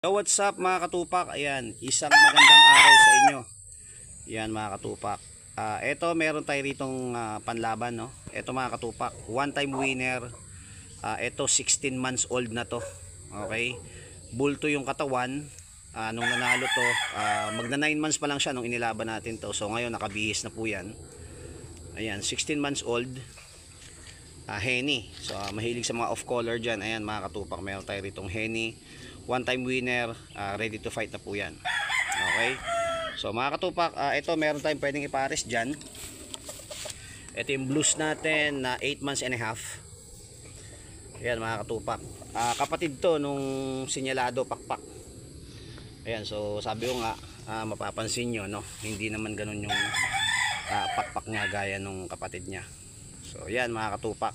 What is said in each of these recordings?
So what's up mga katupak? Ayan, isang magandang araw sa inyo. Ayan mga katupak. Ito meron tayo ritong panlaban, no. Ito mga katupak, one time winner. Ito 16 months old na to. Okay? Bulto yung katawan. Nung nanalo to, magna 9 months pa lang siya nung inilaban natin to. So ngayon nakabihis na po 'yan. Ayan, 16 months old. Henny. So mahilig sa mga off color diyan. Ayan mga katupak, meron tayo ritong Henny. One time winner, ready to fight na po yan. Okay, so mga katupak, ito meron tayong pwedeng ipares dyan. Ito yung blues natin na 8 months and a half. Ayan mga katupak, kapatid to nung sinyalado pakpak. Ayan, so sabi ko nga, mapapansin nyo, no? Hindi naman ganun yung pakpak niya gaya nung kapatid niya. So ayan mga katupak.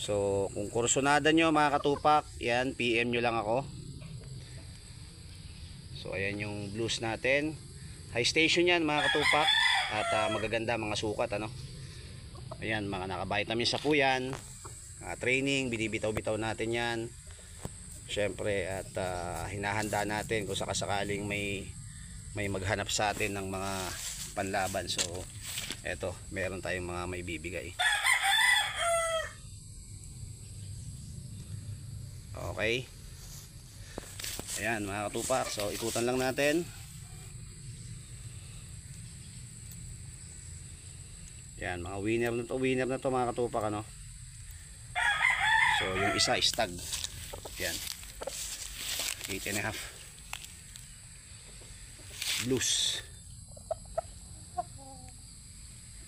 So kung kursunada nyo mga katupak, yan, PM nyo lang ako. So ayan yung blues natin. High station yan mga katupak. At magaganda mga sukat, ano. Ayan, mga naka-vitamins sa po yan. Training, binibitaw-bitaw natin yan. Syempre, at hinahanda natin kung sakasakaling may maghanap sa atin ng mga panlaban. So eto, meron tayong mga may bibigay. Okay. Ayan mga katupak, so ikutan lang natin. Ayan, mga winner na to mga katupak, ano. So yung isa stag. Ayan, 8 and a half blues.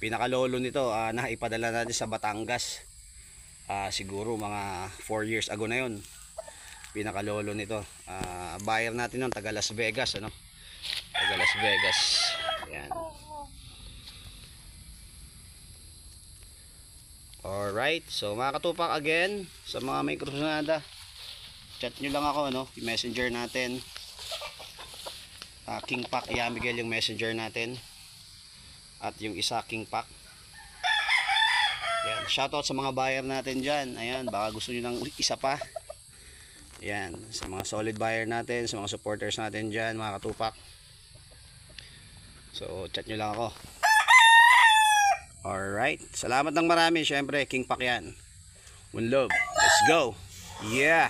Pinakalolo nito, naipadala natin sa Batangas. Siguro mga 4 years ago na yon. Pinakalolo nito, buyer natin nun, taga Las Vegas, ano, taga Las Vegas. Ayan. Alright, so mga katupak, again, sa mga may kursunada, chat nyo lang ako, ano, yung messenger natin, King Pack. Ayan, Miguel yung messenger natin, at yung isa King Pack. Ayan, shoutout sa mga buyer natin dyan. Ayan, baka gusto nyo ng isa pa. Ayan, sa mga solid buyer natin, sa mga supporters natin dyan mga katupak. So chat nyo lang ako. Alright, salamat ng marami. Syempre King Pack yan. One love, let's go. Yeah.